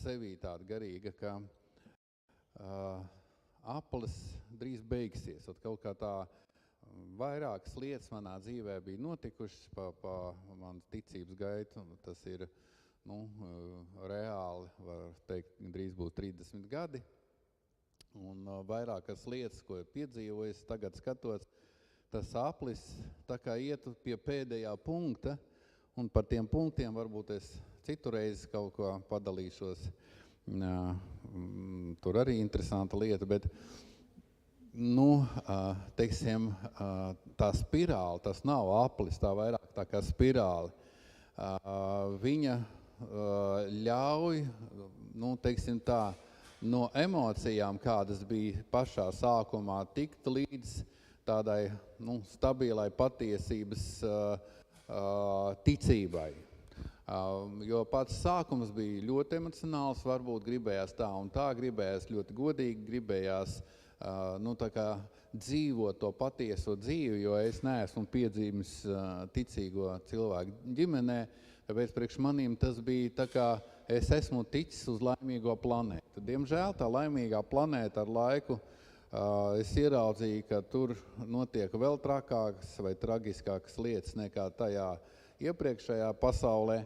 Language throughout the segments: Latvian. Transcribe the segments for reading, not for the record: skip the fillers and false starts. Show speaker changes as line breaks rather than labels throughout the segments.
sevī tāda garīga, ka aplis drīz beigsies. Kaut kā tā vairākas lietas manā dzīvē bija notikušas pa manas ticības gaitu. Tas ir reāli, var teikt, drīz būs 30 gadi. Un vairākas lietas, ko piedzīvojis, tagad skatot, tas aplis tā kā ietu pie pēdējā punkta, un par tiem punktiem varbūt es citurreiz kaut ko padalīšos. Tur arī interesanta lieta, bet teiksim, tā spirāli, tas nav aplis, tā vairāk tā kā spirāli. Viņa ļauj, teiksim tā, no emocijām, kādas bija pašā sākumā, tikt līdz tādai stabilai patiesības ticībai. Jo pats sākums bija ļoti emocionāls, varbūt gribējās tā un tā, gribējās ļoti godīgi, gribējās tā kā dzīvot to patieso dzīvi, jo es neesmu piedzīvis ticīgo cilvēku ģimenē, tāpēc priekš manīm tas bija tā kā es esmu ticis uz laimīgo planētu. Diemžēl tā laimīgā planēta ar laiku es ieraudzīju, ka tur notiek vēl trakākas vai tragiskākas lietas nekā tajā iepriekšējā pasaulē.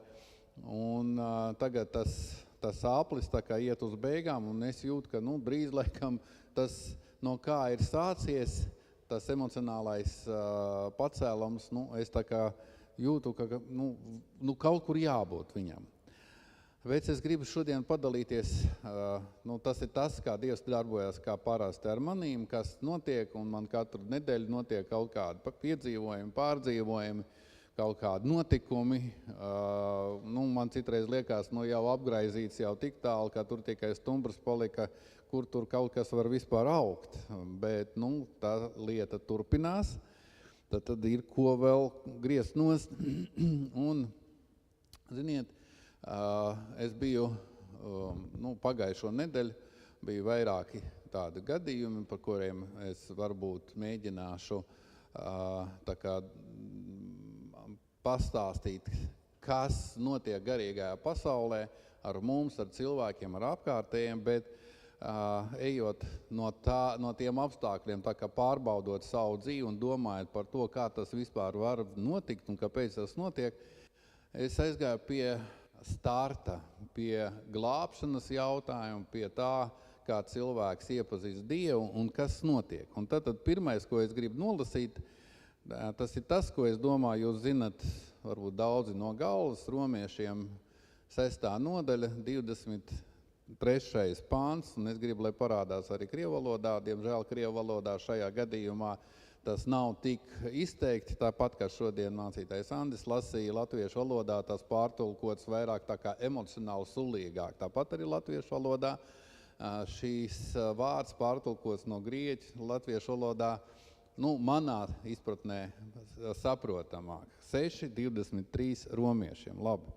Un tagad tas aplis tā kā iet uz beigām, un es jūtu, ka drīz laikam tas, no kā ir sācies, tas emocionālais pacēlums, es tā kā jūtu, ka kaut kur jābūt viņam. Tāpēc es gribu šodien padalīties, tas ir tas, kā Dievs darbojas kā parasti ar manīm, kas notiek, un man katru nedēļu notiek kaut kādi piedzīvojumi, pārdzīvojumi, kaut kādi notikumi. Man citreiz liekas, jau apgraizīts jau tik tālu, ka tur tikai stumbrs palika, kur tur kaut kas var vispār augt. Bet, tā lieta turpinās, tad ir ko vēl griezt nost. Un, ziniet, es biju, pagājušo nedēļu bija vairāki tādi gadījumi, par kuriem es varbūt mēģināšu tā kā pastāstīt, kas notiek garīgajā pasaulē ar mums, ar cilvēkiem, ar apkārtējiem, bet ejot no tiem apstākļiem, tā kā pārbaudot savu dzīvi un domājot par to, kā tas vispār var notikt un kāpēc tas notiek, es aizgāju pie starta, pie glābšanas jautājuma, pie tā, kā cilvēks iepazīst Dievu un kas notiek. Un tad pirmais, ko es gribu nolasīt, tas ir tas, ko es domāju, jūs zinat, varbūt daudzi no galvas, Romiešiem 6. nodaļa, 23. pāns, un es gribu, lai parādās arī krievu valodā. Diemžēl krievu valodā šajā gadījumā tas nav tik izteikti, tāpat kā šodien mācītājs Andis lasīja latviešu valodā, tas pārtulkots vairāk tā kā emocionāli sulīgāk. Tāpat arī latviešu valodā šīs vārds pārtulkots no grieķu latviešu valodā, manā izpratnē saprotamāk. 6.23 romiešiem. Labi.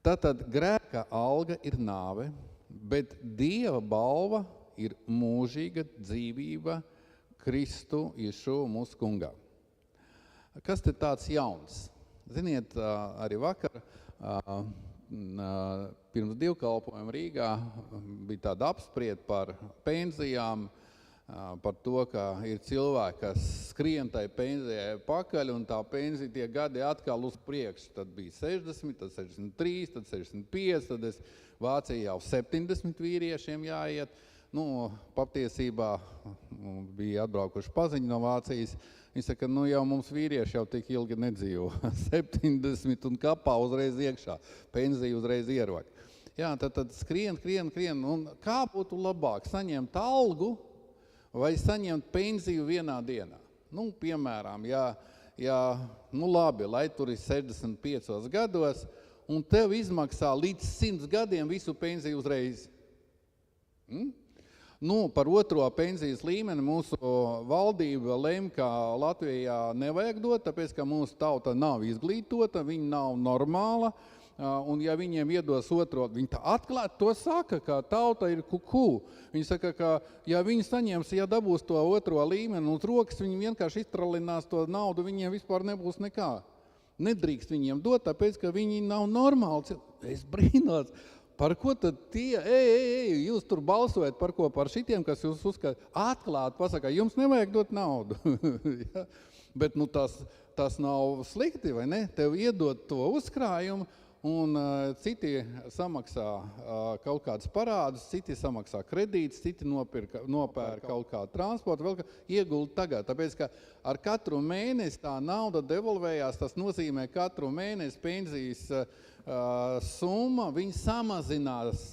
Tātad grēka alga ir nāve, bet Dieva balva ir mūžīga dzīvība Kristu Ješu mūsu kungā. Kas te tāds jauns? Ziniet, arī vakar pirms dievkalpojuma Rīgā bija tāda apspried par pensijām, par to, ka ir cilvēki, kas skrien tai pensijai pakaļ, un tā pensija tie gadi atkal uz priekšu. Tad bija 60, tad 63, tad 65, tad Vācijā jau 70 vīriešiem jāiet. Patiesībā bija atbraukuši paziņi no Vācijas. Viņi saka, jau mums vīrieši jau tik ilgi nedzīvo. 70 un kapā uzreiz iekšā. Pensija uzreiz ierok. Jā, tad skrien. Un kā būtu labāk saņemt algu vai saņemt pensiju vienā dienā? Piemēram, labi, lai tur ir 65 gados, un tev izmaksā līdz 100 gadiem visu pensiju uzreiz. Par otro pensijas līmeni mūsu valdība lem, ka Latvijā nevajag dot, tāpēc, ka mūsu tauta nav izglītota, viņa nav normāla, un ja viņiem iedos otro, viņi tā atklāt to saka, ka tauta ir kuku. Viņi saka, ka ja viņi saņems, ja dabūs to otro līmeni uz rokas, viņi vienkārši iztralinās to naudu, viņiem vispār nebūs nekā. Nedrīkst viņiem dot, tāpēc, ka viņi nav normāli. Es brīnos. par ko tad tie, jūs tur balsojat par ko, par šitiem, kas jūs uzskatāt, atklāt pasakā, jums nevajag dot naudu. Ja? Bet tas nav slikti, vai ne? Tev iedod to uzkrājumu, un citi samaksā kaut kādas parādus, citi samaksā kredītus, citi nopērk kaut kādu transportu, vēl iegulda tagad. Tāpēc, ka ar katru mēnesi tā nauda devolvējās, tas nozīmē katru mēnesi pensijas summa, viņi samazinās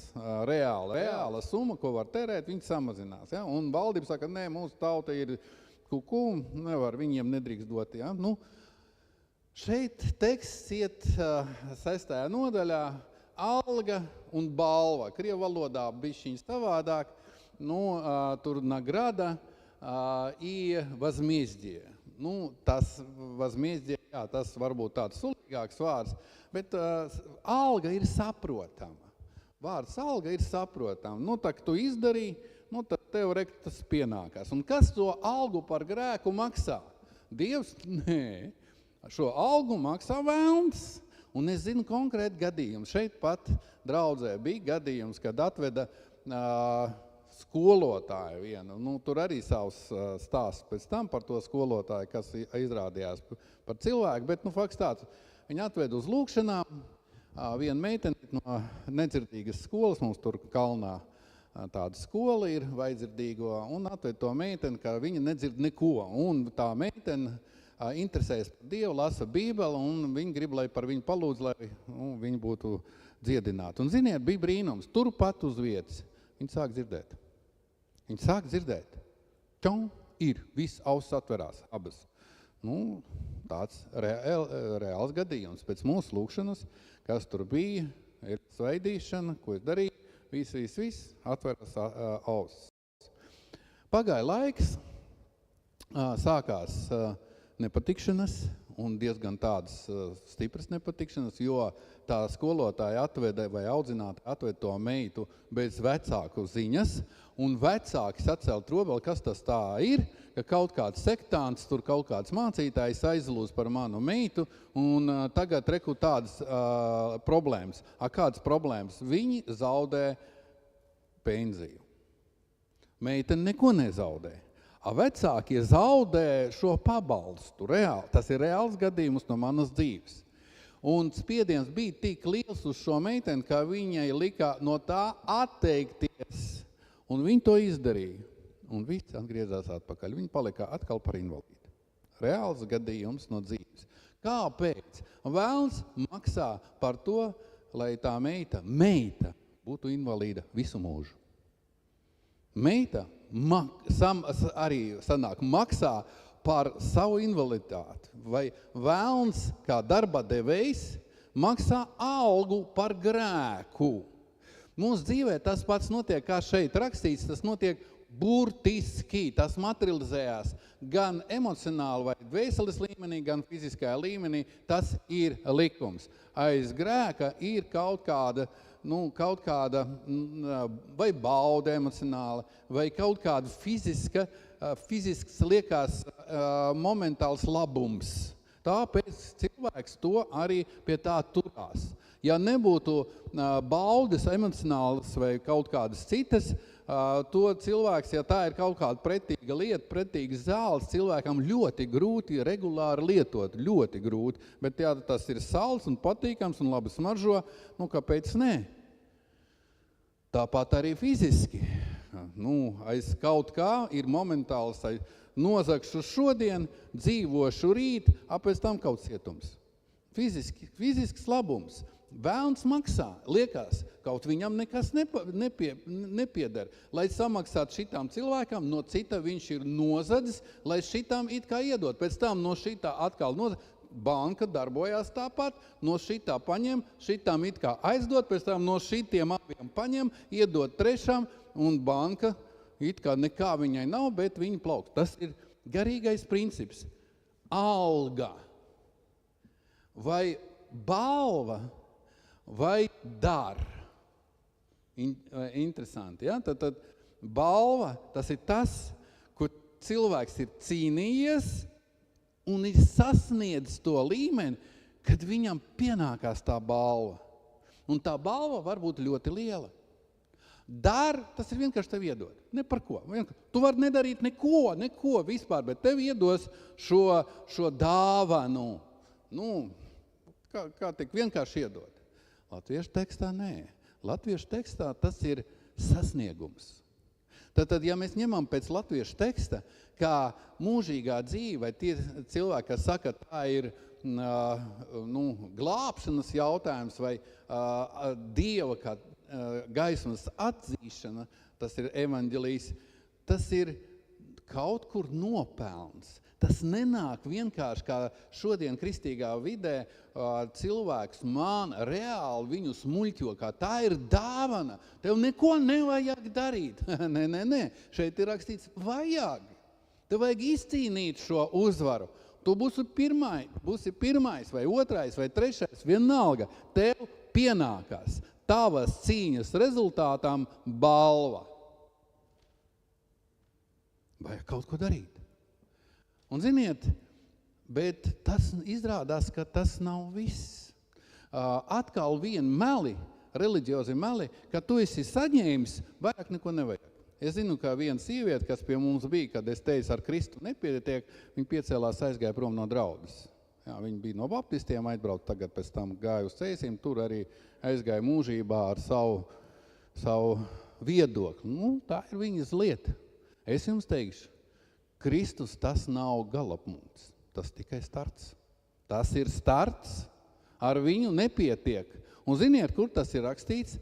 reāla summa, ko var terēt, viņi samazinās. Ja? Un valdība saka, nē, mūsu tauta ir kuku, nevar, viņiem nedrīkst dot. Ja? Nu, šeit teksts iet 6. nodaļā alga un balva. Krievu valodā bišķiņ savādāk. Nu, tur nagrada и возмездие. Nu, tas возмездие, jā, tas varbūt tāds sulīgāks vārds, bet alga ir saprotama. Vārds alga ir saprotama. Nu, tā, ka tu izdarīji, nu, tad tev tas pienākās. Un kas to algu par grēku maksā? Dievs? Nē. Šo algu maksā velns. Un es zinu konkrēti gadījumu. Šeit pat draudzē bija gadījums, kad atveda skolotāju vienu. Nu, tur arī savs stāsts pēc tam par to skolotāju, kas izrādījās par cilvēku. Bet, nu, fakts tāds, viņi atveda uz lūkšanām vienu meiteni no nedzirdīgas skolas, mums tur kalnā tāda skola ir vaidzirdīgo, un atved to meiteni, ka viņa nedzird neko. Un tā meiteni interesējas par Dievu, lasa Bībeli, un viņi grib, lai par viņu palūdz, lai viņi būtu dziedināti. Un ziniet, bija brīnums, turpat uz vietas. Viņi sāk dzirdēt. Viņi sāk dzirdēt. Čom ir, viss auss atverās, abas. Nu, tāds reāls gadījums. Pēc mūsu lūkšanas, kas tur bija, ir svaidīšana, ko es darīju, viss, atveras auss. Pagāja laiks, sākās nepatikšanas un diezgan tādas stipras nepatikšanas, jo tā skolotāja atveda vai audzinātāja atveda to meitu bez vecāku ziņas, un vecāki sacēla trobeli, kas tas tā ir, ka kaut kāds sektāns, tur kaut kāds mācītājs aizlūz par manu meitu, un tagad reku tādas problēmas. Kādas problēmas? Viņi zaudē pensiju. Meitene neko nezaudē. Vecākie zaudē šo pabalstu. Reāli. Tas ir reāls gadījums no manas dzīves. Un spiediens bija tik liels uz šo meiteni, ka viņai lika no tā atteikties. Un viņi to izdarīja. Un viss atgriezās atpakaļ. Viņa palika atkal par invalīdu. Reāls gadījums no dzīves. Kāpēc? Velns maksā par to, lai tā meita būtu invalīda visu mūžu. Meita arī sanāk maksā par savu invaliditāti. Vai velns, kā darba devējs, maksā algu par grēku. Mūsu dzīvē tas pats notiek, kā šeit rakstīts, tas notiek burtiski. Tas materializējās gan emocionāli vai dvēseles līmenī, gan fiziskajā līmenī. Tas ir likums. Aiz grēka ir kaut kāda vai bauda emocionāla, vai kaut kāda fizisks liekas momentāls labums. Tāpēc cilvēks to arī pie tā turās. Ja nebūtu baudas emocionālas vai kaut kādas citas, to cilvēks, ja tā ir kaut kāda pretīga lieta, pretīgas zāles, cilvēkam ļoti grūti regulāri lietot, ļoti grūti. Bet ja tas ir salds un patīkams un labi smaržo, nu kāpēc nē? Tāpat arī fiziski. Aiz kaut kā ir momentāls nozagšu šodien, dzīvošu rīt, pēc tam kaut cietums. Fizisks labums. Velns maksā, liekas, kaut viņam nekas nepieder. Lai samaksātu šitām cilvēkam, no cita viņš ir nozadzis, lai šitām it kā iedot. Pēc tam no šitā atkal nozadzis. Banka darbojās tāpat, no šitā paņem, šitām it kā aizdot, pēc tam no šitiem abiem paņem, iedot trešām, un banka it kā nekā viņai nav, bet viņa plaukst. Tas ir garīgais princips. Alga vai balva vai dar. Interesanti, ja? Tad balva, tas ir tas, kur cilvēks ir cīnījies un ir sasniedzis to līmeni, kad viņam pienākās tā balva. Un tā balva var būt ļoti liela. Tas ir vienkārši tev iedod. Ne par ko. Tu vari nedarīt neko vispār, bet tev iedos šo dāvanu. Kā tik vienkārši iedod. Latviešu tekstā nē. Latviešu tekstā tas ir sasniegums. Tad, ja mēs ņemam pēc latviešu teksta, kā mūžīgā dzīve, vai tie cilvēki, kas saka, tā ir glābšanas jautājums, vai Dieva kā gaismas atzīšana, tas ir evaņģelijas, tas ir kaut kur nopelns. Tas nenāk vienkārši, kā šodien kristīgā vidē cilvēks reāli viņu smuļķo, kā tā ir dāvana. Tev neko nevajag darīt. Nē. Šeit ir rakstīts vajag. Tev vajag izcīnīt šo uzvaru. Tu būsi pirmais, vai otrais, vai trešais, vienalga. Tev pienākās tavas cīņas rezultātām balva. Vajag kaut ko darīt. Un ziniet, bet tas izrādās, ka tas nav viss. Atkal reliģiozi meli, ka tu esi saņēmis, vairāk neko nevajag. Es zinu, ka viena sieviete, kas pie mums bija, kad es teicu ar Kristu nepietiek, viņa piecēlās aizgāja prom no draudzes. Jā, viņa bija no baptistiem, aizbraukt tagad pēc tam gāja uz Cēsīm, tur arī aizgāja mūžībā ar savu viedokli. Tā ir viņas lieta. Es jums teikšu, Kristus tas nav galapunkts, tas tikai starts. Tas ir starts, ar viņu nepietiek. Un ziniet, kur tas ir rakstīts?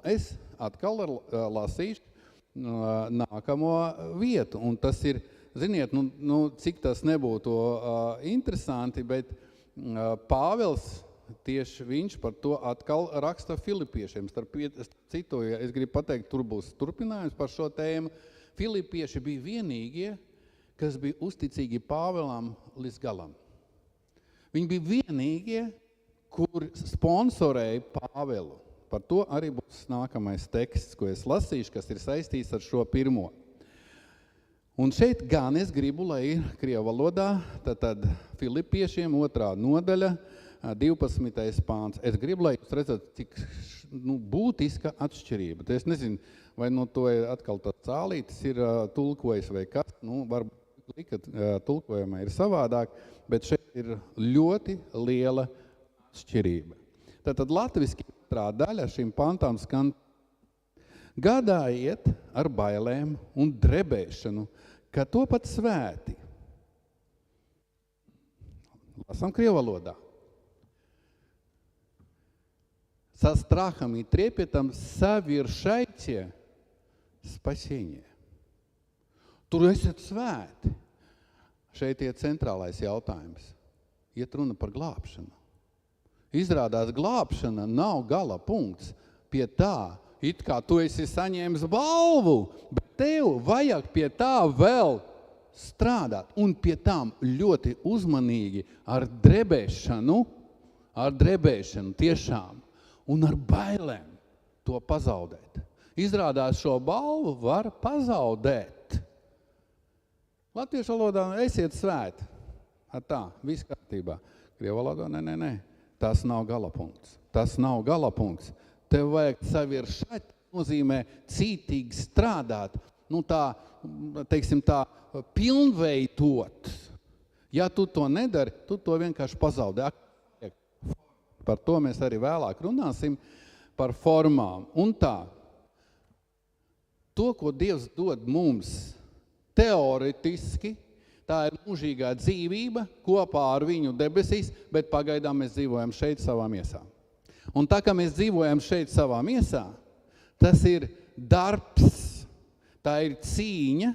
Es atkal lasīšu nākamo vietu. Un tas ir, ziniet, cik tas nebūtu interesanti, bet Pāvils tieši viņš par to atkal raksta Filipiešiem. Starp citu, es gribu pateikt, tur būs turpinājums par šo tēmu. Filipieši bija vienīgie, kas bija uzticīgi Pāvēlam līdz galam. Viņi bija vienīgie, kur sponsorēja Pāvelu. Par to arī būs nākamais teksts, ko es lasīšu, kas ir saistīts ar šo pirmo. Un šeit gan es gribu, lai ir krievu valodā, tad Filipiešiem 2. nodaļa, 12. pāns. Es gribu, lai jūs redzat, cik būtiska atšķirība. Es nezinu, vai to atkal tā cālītis ir tulkojis vai kas, varbūt tulkojumā ir savādāk, bet šeit ir ļoti liela atšķirība. Tad latviski otrā daļa šim pantam skan: gādājiet ar bailēm un drebēšanu, ka to pat svēti. Lasam krievu valodā. Со страхом и трепетом совершайте спасение. Tur esat svēti. Šeit ir centrālais jautājums. Iet runa par glābšanu. Izrādās, glābšana nav gala punkts. Pie tā, it kā tu esi saņēmis balvu, bet tev vajag pie tā vēl strādāt. Un pie tām ļoti uzmanīgi ar drebēšanu tiešām. Un ar bailēm to pazaudēt. Izrādās, šo balvu var pazaudēt. Latviešu valodā esiet svēti. Tā, viss kārtībā. Krievu valodā, nē. Tas nav galapunkts. Tas nav galapunkts. Tev vajag saviršēt, nozīmē cītīgi strādāt. Tā, pilnveidot. Ja tu to nedari, tu to vienkārši pazaudē. Par to mēs arī vēlāk runāsim, par formām. Un tā, to, ko Dievs dod mums teoretiski, tā ir mūžīgā dzīvība kopā ar viņu debesīs, bet pagaidām mēs dzīvojam šeit savā miesā. Un tā, kā mēs dzīvojam šeit savā miesā, tas ir darbs, tā ir cīņa,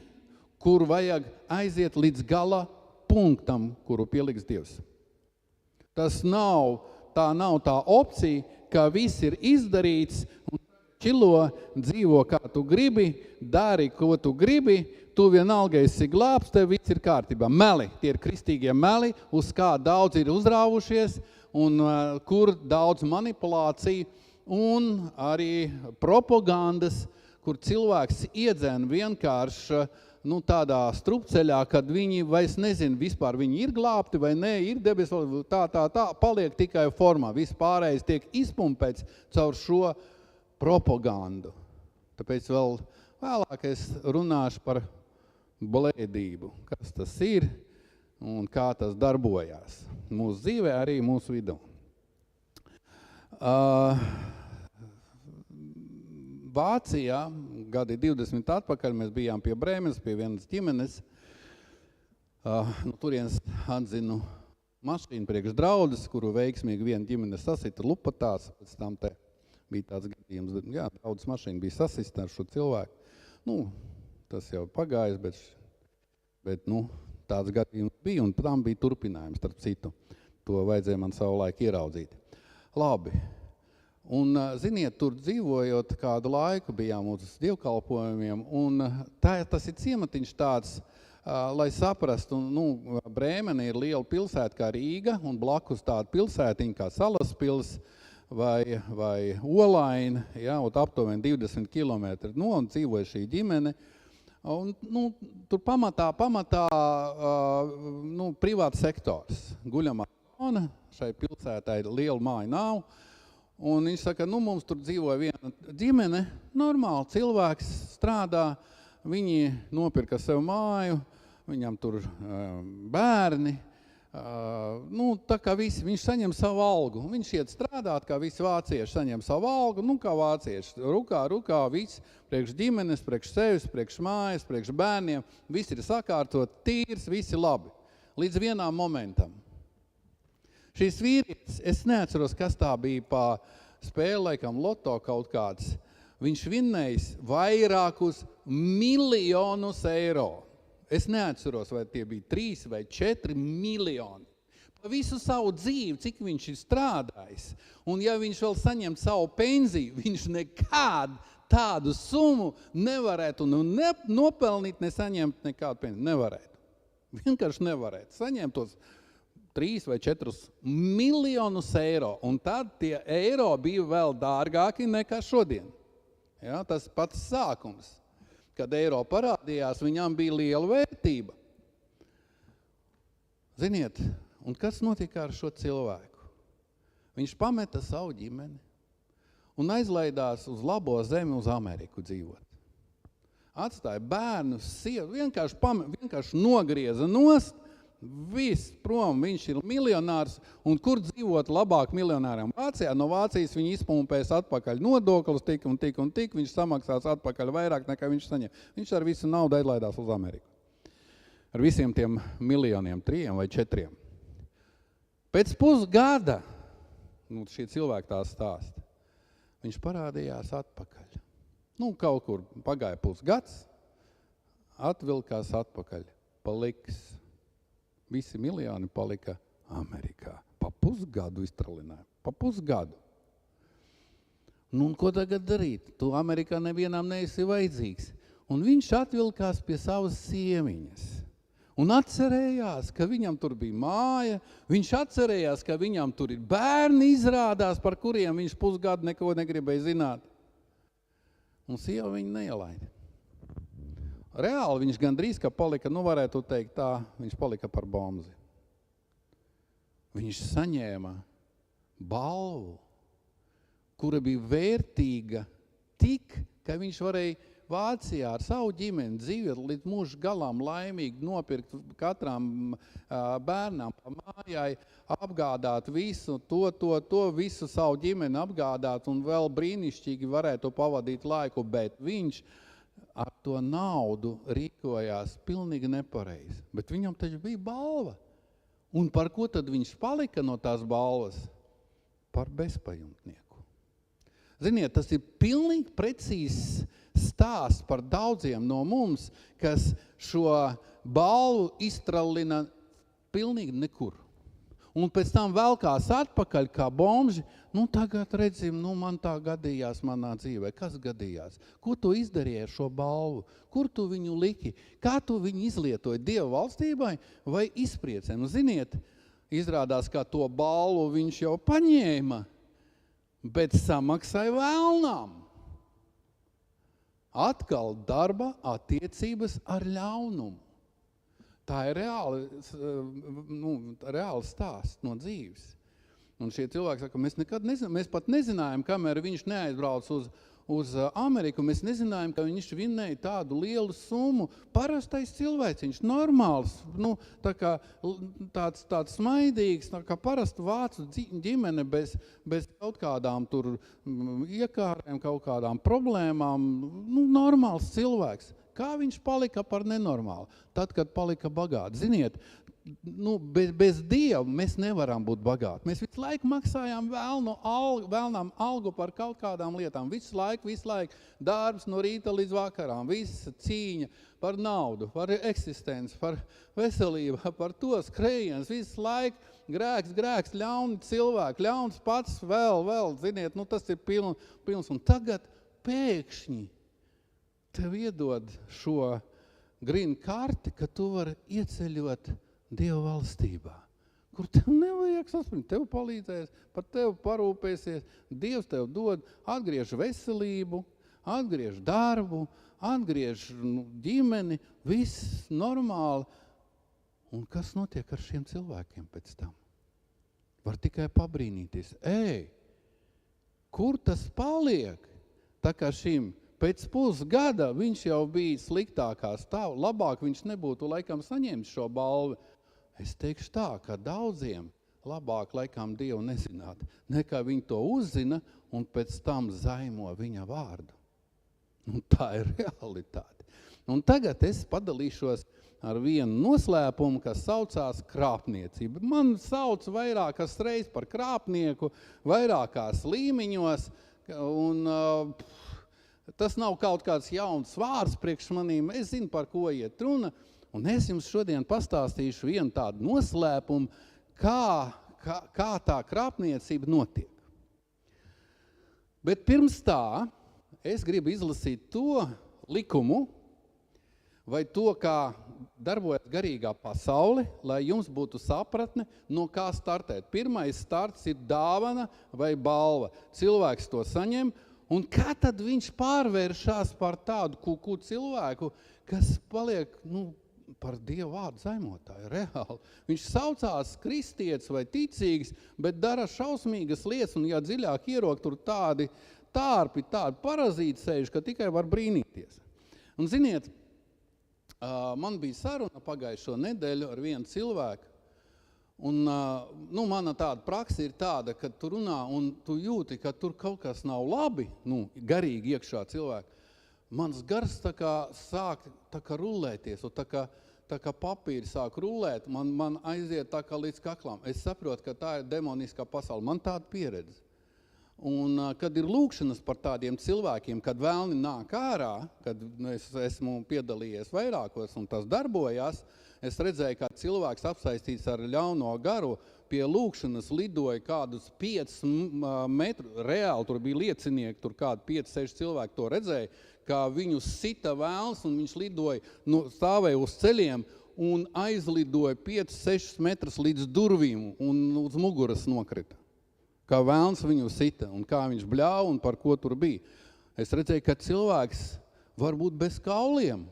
kur vajag aiziet līdz gala punktam, kuru pieliks Dievs. Tā nav tā opcija, ka viss ir izdarīts un čilo, dzīvo kā tu gribi, dari, ko tu gribi, tu vienalga esi glābs, tev viss ir kārtībā. Meli, tie ir kristīgie meli, uz kā daudz ir uzrāvušies un kur daudz manipulāciju un arī propagandas, kur cilvēks iedzen vienkārši tādā strupceļā, kad viņi vairs nezina, vispār viņi ir glābti vai nē, ir debes, tā, paliek tikai formā. Viss pārējais tiek izpumpēts caur šo propagandu. Tāpēc vēl vēlāk es runāšu par blēdību, kas tas ir un kā tas darbojās mūsu dzīvē, arī mūsu vidū. Vācijā, gadi 20 atpakaļ, mēs bijām pie Brēmenes, pie vienas ģimenes. No turienes atzinu mašīnu priekš draudzes, kuru veiksmīgi viena ģimene sasita lupatās. Pēc tam te bija tāds gadījums, draudzes mašīna bija sasista ar šo cilvēku. Tas jau pagājis, bet tāds gadījums bija, un tam bija turpinājums, starp citu. To vajadzēja man savulaik ieraudzīt. Labi. Un, ziniet, tur dzīvojot kādu laiku bijām uz dievkalpojumiem, un tas ir ciematiņš tāds, lai saprastu, Brēmene ir liela pilsēta kā Rīga, un blakus tāda pilsētiņa kā Salaspils vai Olaina, aptuveni 20 kilometri, un dzīvoja šī ģimene. Un, tur pamatā privāts sektors, guļamā zona, šai pilsētai liela māja nav. Un viņš saka, mums tur dzīvoja viena ģimene, normāli cilvēks strādā, viņi nopirka sev māju, viņam tur bērni, tā kā visi, viņš saņem savu algu. Viņš iet strādāt, kā visi vācieši saņem savu algu, kā vācieši, rukā, viss, priekš ģimenes, priekš sevis, priekš mājas, priekš bērniem, viss ir sakārtot, tīrs, visi labi, līdz vienām momentam. Šīs vīrietis, es neatceros, kas tā bija pa spēli, laikam loto kaut kāds. Viņš vinnējis vairākus miljonus eiro. Es neatceros, vai tie bija 3 vai 4 miljoni. Pa visu savu dzīvi, cik viņš ir strādājis. Un ja viņš vēl saņem savu pensiju, viņš nekādu tādu summu nevarētu nopelnīt, nesaņemt nekādu pensiju. Nevarētu. Vienkārši nevarētu. Saņemt tos 3 vai 4 miljonus eiro, un tad tie eiro bija vēl dārgāki nekā šodien. Tas pats sākums. Kad eiro parādījās, viņam bija liela vērtība. Ziniet, un kas notika ar šo cilvēku? Viņš pameta savu ģimeni un aizlaidās uz labo zemi, uz Ameriku dzīvot. Atstāja bērnus, sievu, vienkārši nogrieza nost, viss prom, viņš ir miljonārs, un kur dzīvot labāk miljonāram? Vācijā, no Vācijas viņi izpumpēs atpakaļ nodoklis, tik, viņš samaksās atpakaļ vairāk nekā viņš saņem. Viņš ar visu naudu aizlaidās uz Ameriku. Ar visiem tiem miljoniem, 3 vai 4. Pēc pusgada, šie cilvēki tā stāsta, viņš parādījās atpakaļ. Kaut kur pagāja pusgads, atvilkās atpakaļ, paliks. Visi miljoni palika Amerikā. Pa pusgadu iztralināja. Pa pusgadu. Un ko tagad darīt? Tu Amerikā nevienam neesi vajadzīgs. Un viņš atvilkās pie savas siemiņas. Un atcerējās, ka viņam tur bija māja. Viņš atcerējās, ka viņam tur ir bērni izrādās, par kuriem viņš pusgadu neko negribēja zināt. Un sieva viņu neielaida. Reāli viņš gandrīz, ka palika, varētu teikt tā, viņš palika par bomzi. Viņš saņēma balvu, kura bija vērtīga tik, ka viņš varēja Vācijā ar savu ģimeni dzīvot līdz mūža galām laimīgi, nopirkt katram bērnam pa mājai, apgādāt visu, visu savu ģimeni apgādāt un vēl brīnišķīgi varētu pavadīt laiku, bet viņš ar to naudu rīkojās pilnīgi nepareizi. Bet viņam taču bija balva. Un par ko tad viņš palika no tās balvas? Par bezpajumtnieku. Ziniet, tas ir pilnīgi precīzs stāsts par daudziem no mums, kas šo balvu iztrallina pilnīgi nekur. Un pēc tam velkās atpakaļ kā bomži, tagad redzim, man tā gadījās manā dzīvē. Kas gadījās? Ko tu izdarīji ar šo balvu? Kur tu viņu liki? Kā tu viņu izlietoji? Dieva valstībai vai izpriecēm? Ziniet, izrādās, ka to balvu viņš jau paņēma, bet samaksāja vēlnām. Atkal darba attiecības ar ļaunumu. Tā ir reāli stāsts no dzīves. Un šie cilvēki saka, mēs nekad nezinājām, mēs pat nezinājām, kamēr viņš neaizbrauc uz Ameriku, mēs nezinājām, ka viņš vinnēja tādu lielu summu. Parastais cilvēciņš, normāls, tāds smaidīgs, tā kā parasta vācu ģimene bez kaut kādām tur iekārēm, kaut kādām problēmām, normāls cilvēks. Kā viņš palika par nenormālu? Tad, kad palika bagāti. Ziniet, bez Dieva mēs nevaram būt bagāti. Mēs visu laiku maksājām vēlnām algu par kaut kādām lietām. Visu laiku, darbs no rīta līdz vakarām, visa cīņa par naudu, par eksistenci, par veselību, par to skrējiens, visu laiku grēks, ļauni cilvēki, ļauns pats vēl, ziniet, tas ir pilns. Un tagad pēkšņi tev iedod šo green karti, ka tu vari ieceļot Dieva valstībā, kur tev nevajag saspringt, tev palīdzēs, par tevi parūpēsies, Dievs tev dod, atgriež veselību, atgriež darbu, atgriež ģimeni, viss normāli. Un kas notiek ar šiem cilvēkiem pēc tam? Var tikai pabrīnīties. Kur tas paliek? Tā kā šim pēc pusgada viņš jau bija sliktākā stāv, labāk viņš nebūtu laikam saņēmis šo balvi. Es teikšu tā, ka daudziem labāk laikam Dievu nezināt, nekā viņi to uzzina un pēc tam zaimo viņa vārdu. Un tā ir realitāte. Un tagad es padalīšos ar vienu noslēpumu, kas saucās krāpniecība. Man sauc vairākas reizes par krāpnieku, vairākās līmeņos, un tas nav kaut kāds jauns vārds priekš manīm, es zinu, par ko iet runa, un es jums šodien pastāstīšu vienu tādu noslēpumu, kā tā krāpniecība notiek. Bet pirms tā, es gribu izlasīt to likumu, vai to, kā darbojas garīgā pasaule, lai jums būtu sapratne, no kā startēt. Pirmais starts ir dāvana vai balva. Cilvēks to saņem, un kā tad viņš pārvēršās par tādu kuku cilvēku, kas paliek, par Dievu vārdu zaimotāju, reāli. Viņš saucās kristietis vai ticīgs, bet dara šausmīgas lietas, un ja dziļāk ierok, tur tādi tārpi, tādi parazīti sēž, ka tikai var brīnīties. Un ziniet, man bija saruna pagājušo nedēļu ar vienu cilvēku, un mana tāda praksa ir tāda, kad tu runā un tu jūti, ka tur kaut kas nav labi, garīgi iekšā cilvēku. Mans gars sāk rullēties, un tā kā papīri sāk rullēt, man aiziet tā kā līdz kaklam. Es saprotu, ka tā ir demoniskā pasaule. Man tāda pieredze. Un kad ir lūkšanas par tādiem cilvēkiem, kad vēlni nāk ārā, kad es esmu piedalījies vairākos un tas darbojās, es redzēju, kā cilvēks apsaistīts ar ļauno garu, pie lūkšanas lidoja kādus 5 metru, reāli tur bija liecinieki, tur kādi 5-6 cilvēki to redzēja, kā viņu sita vēlns un viņš lidoja, stāvēja uz ceļiem un aizlidoja 5-6 metrus līdz durvīm un uz muguras nokrita. Kā vēlns viņu sita un kā viņš bļāva un par ko tur bija. Es redzēju, ka cilvēks var būt bez kauliem.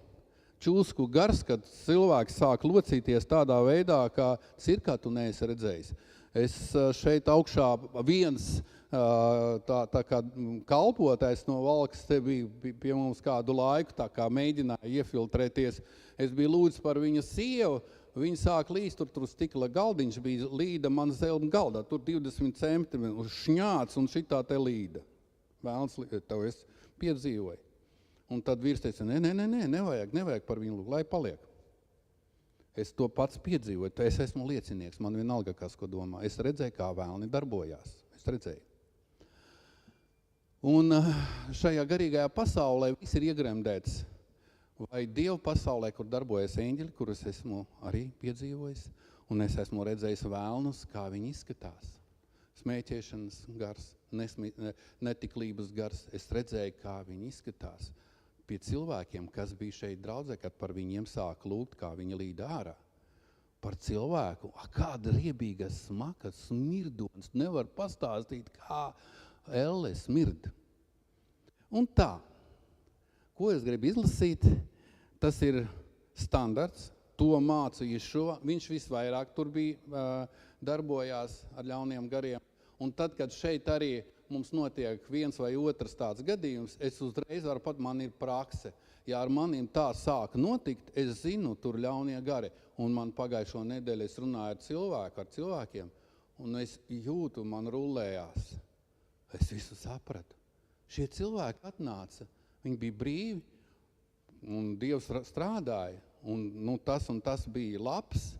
Čūsku gars, kad cilvēks sāk locīties tādā veidā, kā cirkā tu neesi redzējis. Es šeit augšā viens tā kā kalpotais no Valkas te bija pie mums kādu laiku, tā kā mēģināja iefiltrēties. Es biju lūdzu par viņa sievu, viņa sāk līst, tur stikla galdiņš bija līda man zelta galdā, tur 20 centimetri, šņāts un šitā te līda. Vēlns, tev es piedzīvoju. Un tad vīrs teica, nevajag par viņu lūgt, lai paliek. Es to pats piedzīvoju, es esmu liecinieks, man vienalga, kas ko domā. Es redzēju, kā vēlni darbojās. Es redzēju. Un šajā garīgajā pasaulē viss ir iegremdēts. Vai Dievu pasaulē, kur darbojas eņģeļi, kurus esmu arī piedzīvojis, un es esmu redzējis vēlnus, kā viņi izskatās. Smēķēšanas gars, netiklības gars. Es redzēju, kā viņi izskatās pie cilvēkiem, kas bija šeit draudzē, kad par viņiem sāk lūgt, kā viņi līd ārā. Par cilvēku, kāda riebīga smaka, smirdons, nevar pastāstīt, kā elle smird. Un tā, Ko es gribu izlasīt? Tas ir standarts, to māca Ješua. Viņš visvairāk tur bija darbojās ar ļauniem gariem. Un tad, kad šeit arī mums notiek viens vai otrs tāds gadījums, es uzreiz varu pat, man ir prakse. Ja ar maniem tā sāk notikt, es zinu, tur ļaunie gari. Un man pagājušo nedēļu es runāju ar cilvēkiem, un es jūtu, man rullējās. Es visu sapratu. Šie cilvēki atnāca, viņi bija brīvi, un Dievs strādāja, un tas bija labs.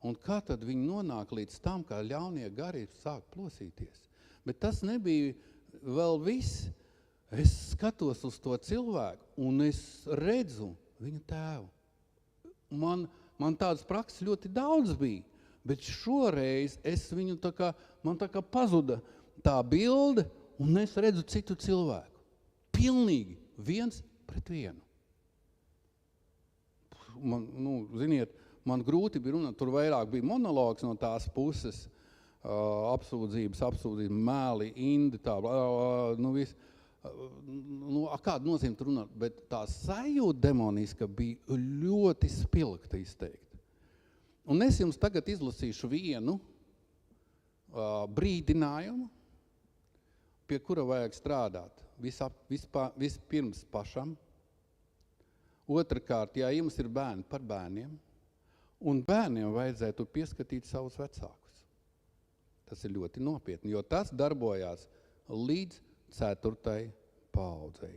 Un kā tad viņi nonāk līdz tam, kā ļaunie gari sāk plosīties? Bet tas nebija vēl viss. Es skatos uz to cilvēku, un es redzu viņa tēvu. Man tādas prakses ļoti daudz bija, bet šoreiz man tā kā pazuda tā bilde, un es redzu citu cilvēku. Pilnīgi viens pret vienu. Man grūti bija runāt, tur vairāk bija monologs no tās puses, apsūdzības, mēli, indi, viss. Kāda nozīme tur runāt, bet tā sajūta demoniska bija ļoti spilgta izteikta. Un es jums tagad izlasīšu vienu brīdinājumu, pie kura vajag strādāt. Vispirms pašam. Otrakārt, ja jums ir bērni, par bērniem. Un bērniem vajadzētu pieskatīt savus vecākus. Tas ir ļoti nopietni, jo tas darbojās līdz 4. paaudzei.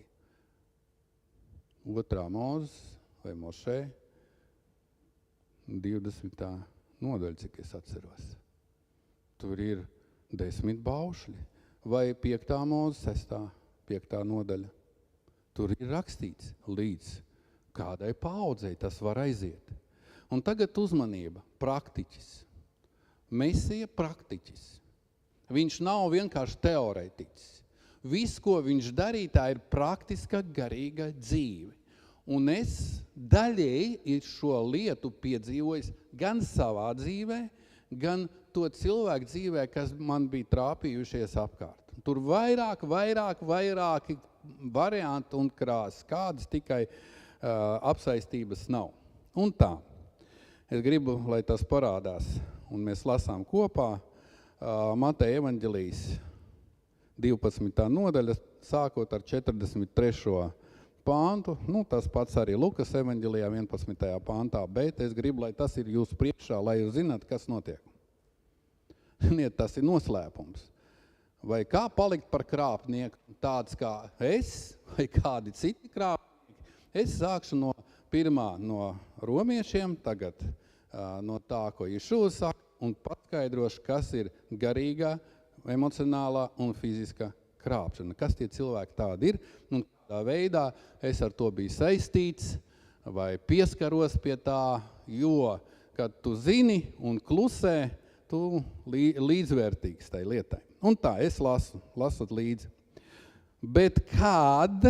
2. Mūzes vai Mošē, 20. nodaļa, cik es atceros. Tur ir 10 baušļi. Vai 5. Mūzes, 5. nodaļa. Tur ir rakstīts līdz kādai paaudzei tas var aiziet. Un tagad uzmanība, praktiķis. Mesija praktiķis. Viņš nav vienkārši teorētiķis. Viss, ko viņš darīja, tā ir praktiska garīga dzīve. Un es daļēji šo lietu piedzīvojis gan savā dzīvē, gan to cilvēku dzīvē, kas man bija trāpījušies apkārt. Tur vairāki varianti un krāsas, kādas tikai apsaistības nav. Un tā, es gribu, lai tas parādās, un mēs lasām kopā Mateja evaņģelijas 12. nodaļa, sākot ar 43. pāntu, tas pats arī Lukas evaņģelijā 11. pāntā, bet es gribu, lai tas ir jūsu priekšā, lai jūs zināt, kas notiek. Tas ir noslēpums. Vai kā palikt par krāpnieku, tāds kā es, vai kādi citi krāpnieki? Es sākšu no pirmā no romiešiem, tagad no tā, ko Ješua saka, un paskaidrošu, kas ir garīgā, emocionālā un fiziskā krāpšana. Kas tie cilvēki tādi ir, un kādā veidā es ar to biju saistīts vai pieskaros pie tā, jo, kad tu zini un klusē, tu līdzvērtīgs tai lietai. Un tā, es lasot līdzi. Bet kād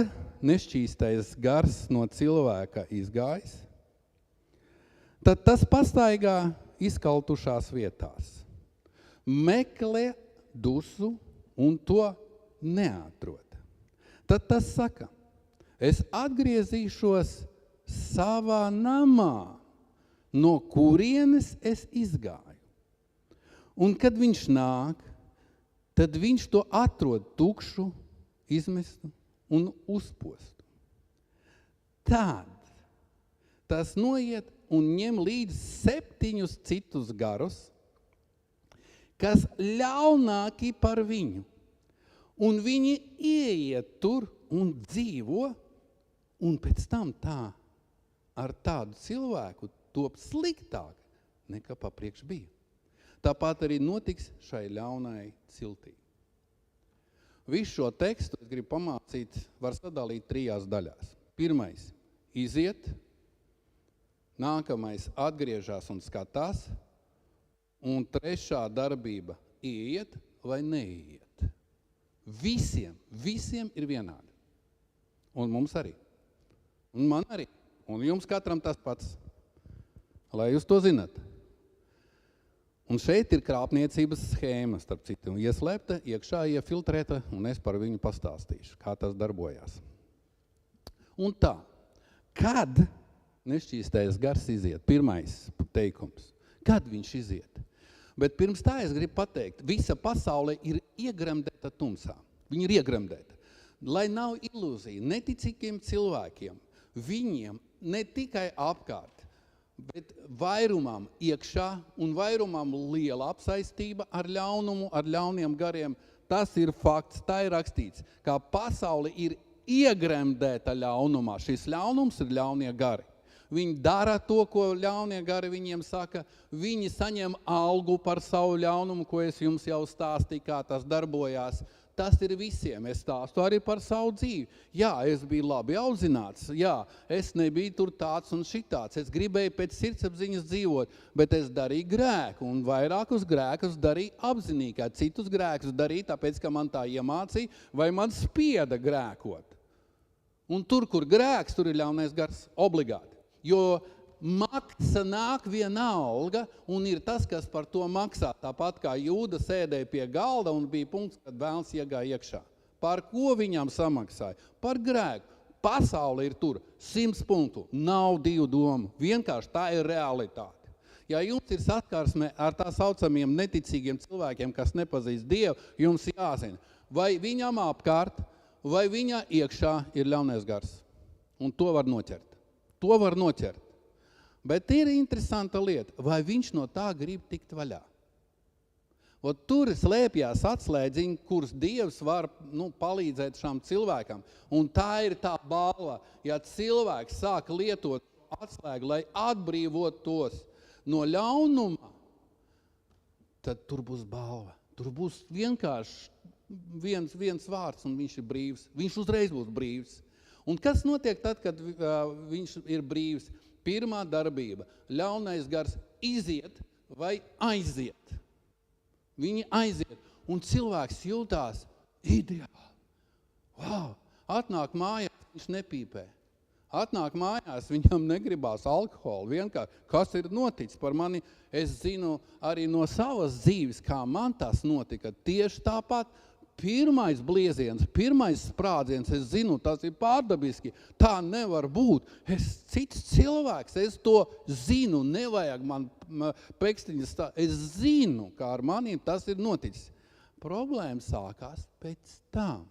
nešķīstais gars no cilvēka izgājis, tad tas pastaigā izkaltušās vietās. Meklē dusu un to neatrod. Tad tas saka, es atgriezīšos savā namā, no kurienes es izgāju. Un kad viņš nāk, tad viņš to atrod tukšu, izmestu un uzpostu. Tad tas noiet un ņem līdz 7 citus garus, kas ļaunāki par viņu. Un viņi ieiet tur un dzīvo, un pēc tam tā ar tādu cilvēku top sliktāk nekā papriekš bija. Tāpat arī notiks šai ļaunai ciltī. Visu šo tekstu es gribu pamācīt, var sadalīt 3 daļās. Pirmais – iziet, nākamais – atgriežās un skatās, un 3. darbība – ieiet vai neiet. Visiem ir vienādi. Un mums arī. Un man arī. Un jums katram tas pats. Lai jūs to zinat. Un šeit ir krāpniecības schēma, starp citu, ieslēpta, iekšā iefiltrēta, un es par viņu pastāstīšu, kā tas darbojās. Un tā, kad nešķīstais gars iziet, pirmais teikums, kad viņš iziet. Bet pirms tā es gribu pateikt, visa pasaule ir iegremdēta tumsā. Viņa ir iegremdēta. Lai nav ilūzija neticīgiem cilvēkiem, viņiem ne tikai apkārt, bet vairumam iekšā un vairumam liela apsaistība ar ļaunumu, ar ļauniem gariem. Tas ir fakts, tā ir rakstīts, kā pasaule ir iegremdēta ļaunumā. Šis ļaunums ir ļaunie gari. Viņi dara to, ko ļaunie gari viņiem saka. Viņi saņem algu par savu ļaunumu, ko es jums jau stāstīju, kā tas darbojās. Tas ir visiem. Es stāstu arī par savu dzīvi. Jā, es biju labi audzināts. Jā, es nebiju tur tāds un šitāds. Es gribēju pēc sirdsapziņas dzīvot, bet es darīju grēku. Un vairākus grēkus darīju apzinīgi. Citus grēkus darīju, tāpēc, ka man tā iemācīja, vai man spieda grēkot. Un tur, kur grēks, tur ir ļaunais gars obligāti. Jo maksa nāk vienalga, un ir tas, kas par to maksā. Tāpat kā Jūda sēdēja pie galda un bija punkts, kad vēlns iegāja iekšā. Par ko viņam samaksāja? Par grēku. Pasaule ir tur 100 punktu. Nav divu domu. Vienkārši tā ir realitāte. Ja jums ir saskarsme ar tā saucamiem neticīgiem cilvēkiem, kas nepazīst Dievu, jums jāzina, vai viņam apkārt, vai viņa iekšā ir ļaunais gars. Un to var noķert. To var noķert. Bet ir interesanta lieta, vai viņš no tā grib tikt vaļā. Tur slēpjās atslēdziņi, kuras Dievs var palīdzēt šām cilvēkam. Un tā ir tā balva, ja cilvēks sāk lietot atslēgu, lai atbrīvot tos no ļaunuma, tad tur būs balva. Tur būs vienkārši viens vārds, un viņš ir brīvs. Viņš uzreiz būs brīvs. Un kas notiek tad, kad viņš ir brīvs? Pirmā darbība. Ļaunais gars iziet vai aiziet. Viņi aiziet. Un cilvēks jūtās ideāli. Wow! Atnāk mājās, viņš nepīpē. Atnāk mājās, viņam negribās alkoholu. Vienkārši, kas ir noticis par mani, es zinu arī no savas dzīves, kā man tas notika. Tieši tāpat. Pirmais blieziens, pirmais sprādziens, es zinu, tas ir pārdabiski, tā nevar būt. Es cits cilvēks, es to zinu, nevajag man pekstiņas tā. Es zinu, kā ar maniem tas ir noticis. Problēma sākās pēc tam.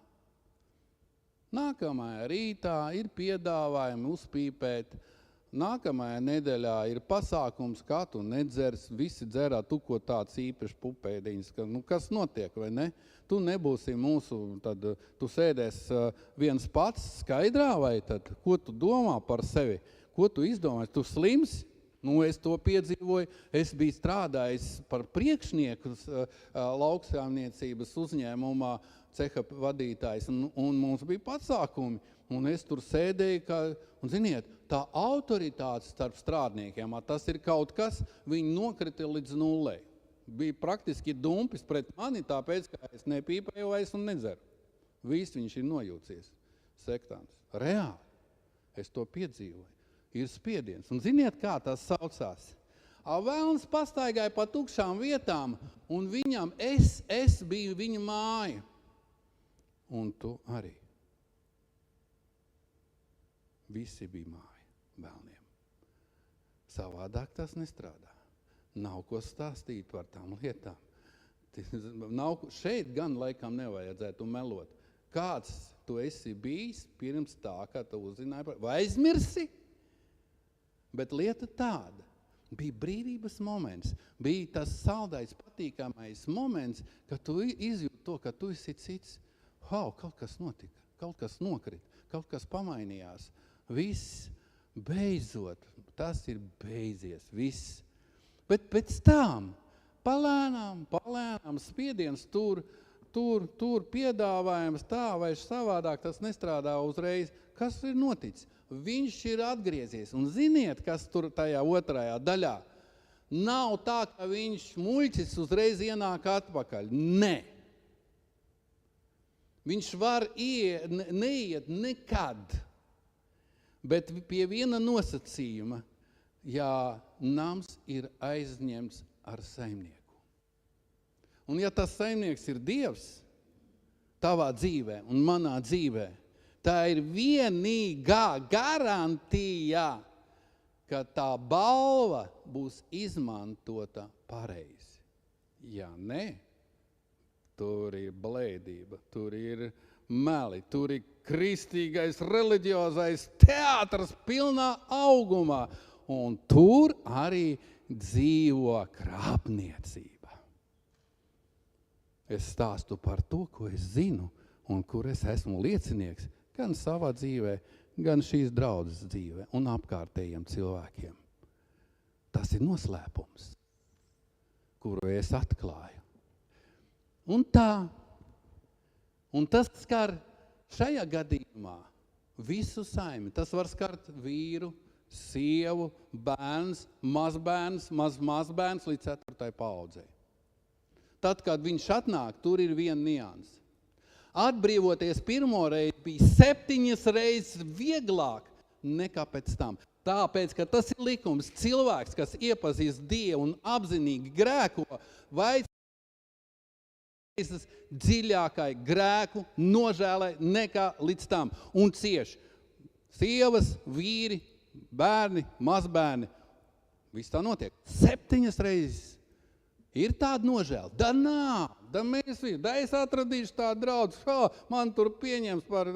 Nākamajā rītā ir piedāvājumi uzpīpēt. Nākamajā nedēļā ir pasākums, kā tu nedzers, visi dzerā, tu ko tāds īpaši pupēdiņas, kas notiek, vai ne? Tu nebūsi mūsu, tad tu sēdēs viens pats skaidrā, vai tad, ko tu domā par sevi? Ko tu izdomāji? Tu slims? Es to piedzīvoju. Es biju strādājis par priekšnieku lauksāmniecības uzņēmumā, ceha vadītājs, un mums bija pasākumi. Un es tur sēdēju, un ziniet, tā autoritāte starp strādniekiem, tas ir kaut kas, viņi nokrita līdz nullei. Bija praktiski dumpis pret mani, tāpēc, ka es nepīpēju vairs un nedzeru. Viss viņš ir nojūcies, sektāns. Reāli, es to piedzīvoju. Ir spiediens. Un ziniet, kā tas saucās? Vēlns pastaigāja pa tukšām vietām, un viņam, es biju viņa māja. Un tu arī. Visi bija māja bērniem. Savādāk tas nestrādā. Nav ko stāstīt par tām lietām. Šeit gan laikam nevajadzētu melot. Kāds tu esi bijis pirms tā, kā tu uzzināji par... Vai aizmirsi? Bet lieta tāda. Bija brīvības moments. Bija tas saldais, patīkamais moments, ka tu izjūti to, ka tu esi cits. Kaut kas notika, kaut kas nokrit, kaut kas pamainījās. Viss, beidzot, tas ir beidzies, viss. Bet pēc tam, palēnām, spiediens tur piedāvājums tā vai savādāk, tas nestrādā uzreiz. Kas ir noticis? Viņš ir atgriezies. Un ziniet, kas tur tajā otrajā daļā? Nav tā, ka viņš muļķis uzreiz ienāk atpakaļ. Nē. Viņš var neiet nekad. Bet pie viena nosacījuma, ja nams ir aizņemts ar saimnieku. Un ja tas saimnieks ir Dievs tavā dzīvē un manā dzīvē, Tā ir vienīgā garantija, ka tā balva būs izmantota pareizi. Ja ne, tur ir blēdība, tur ir meli, tur ir kristīgais, reliģiozais teātrs pilnā augumā, un tur arī dzīvo krāpniecība. Es stāstu par to, ko es zinu, un kur es esmu liecinieks, gan savā dzīvē, gan šīs draudzes dzīvē un apkārtējiem cilvēkiem. Tas ir noslēpums, kuru es atklāju. Un tā, un tas skar šajā gadījumā visu saimi. Tas var skart vīru, sievu, bērns, mazbērns, mazbērns līdz 4. paudzei. Tad, kad viņš atnāk, tur ir viena nianse. Atbrīvoties pirmo reizi bija 7 reizes vieglāk nekā pēc tam. Tāpēc, ka tas ir likums. Cilvēks, kas iepazīst Dievu un apzinīgi grēko, vajag dziļākai grēku nožēlai nekā līdz tam. Un cieši sievas, vīri, bērni, mazbērni. Viss tā notiek. 7 reizes. Ir tāda nožēla? Da nā, da mēs visi, da es atradīšu tādu draudzu, man tur pieņems par,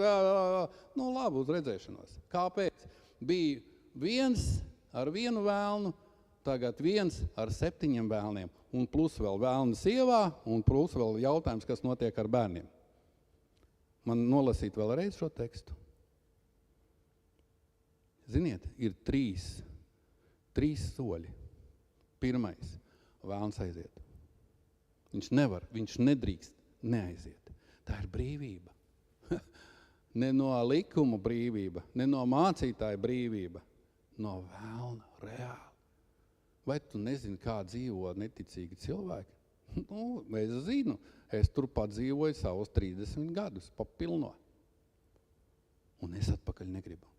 nu labi, uz redzēšanos. Kāpēc? Bija viens ar vienu vēlnu, tagad viens ar 7 vēlniem, un plus vēl vēlna sievā, un plus vēl jautājums, kas notiek ar bērniem. Man nolasīt vēlreiz šo tekstu. Ziniet, ir 3 soļi. Pirmais. Vēlns aiziet. Viņš nevar, viņš nedrīkst neaiziet. Tā ir brīvība. Ne no likuma brīvība, ne no mācītāja brīvība, no vēlna reāli. Vai tu nezini, kā dzīvo neticīgi cilvēki? Nu, es zinu, es tur padzīvoju savus 30 gadus, pa pilno. Un es atpakaļ negribu.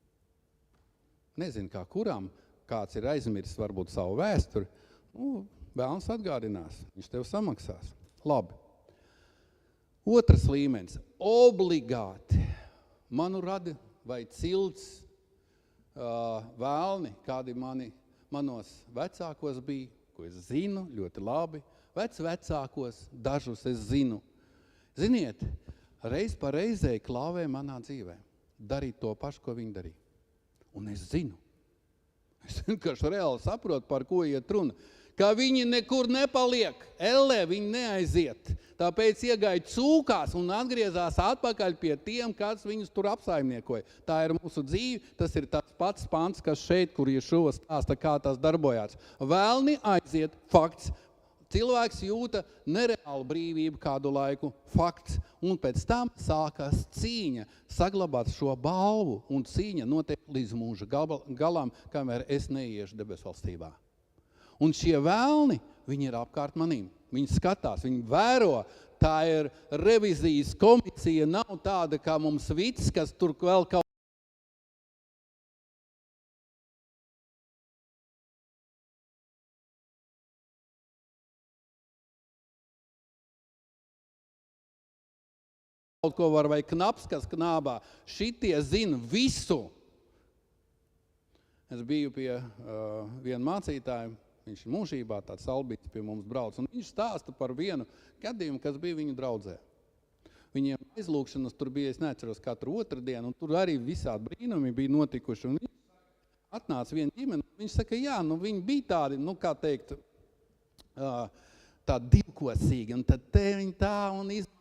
Nezinu, kā kuram, kāds ir aizmirsis varbūt savu vēsturi, nu, vēlns atgādinās, viņš tev samaksās. Labi. Otrs līmenis. Obligāti. Manu radi vai cilts vēlni, kādi manos vecākos bija, ko es zinu ļoti labi. Vecākos, dažus es zinu. Ziniet, reiz pa reizei klāvē manā dzīvē. Darīt to pašu, ko viņi darīja. Un es zinu. Es vienkārši reāli saprotu, par ko iet runa. Ka viņi nekur nepaliek, ellē viņi neaiziet. Tāpēc iegāja cūkās un atgriezās atpakaļ pie tiem, kas viņus tur apsaimniekoja. Tā ir mūsu dzīve, tas ir tas pats pants, kas šeit, kur Ješuva stāsta, kā tas darbojās. Vēlni aiziet, fakts. Cilvēks jūta nereālu brīvību kādu laiku, fakts. Un pēc tam sākās cīņa saglabāt šo balvu, un cīņa notiek līdz mūža galam, kamēr es neiešu debesu valstībā. Un šie vēlni, viņi ir apkārt manīm. Viņi skatās, viņi vēro. Tā ir revizijas komisija, nav tāda kā mums vids, kas tur vēl kaut ko var vai knaps, kas knābā. Šitie zina visu. Es biju pie viena mācītāja. Viņš ir mūžībā, tāds Albīts pie mums brauc, un viņš stāsta par vienu gadījumu, kas bija viņu draudzē. Viņiem aizlūkšanas tur bija, es neatceros, katru otrdienu, un tur arī visādi brīnumi bija notikuši. Un viņš atnāca viena ģimene, viņš saka, jā, nu viņi bija tādi, nu kā teikt, tādi divkosīgi, un tad te viņi tā un izlūkšanas.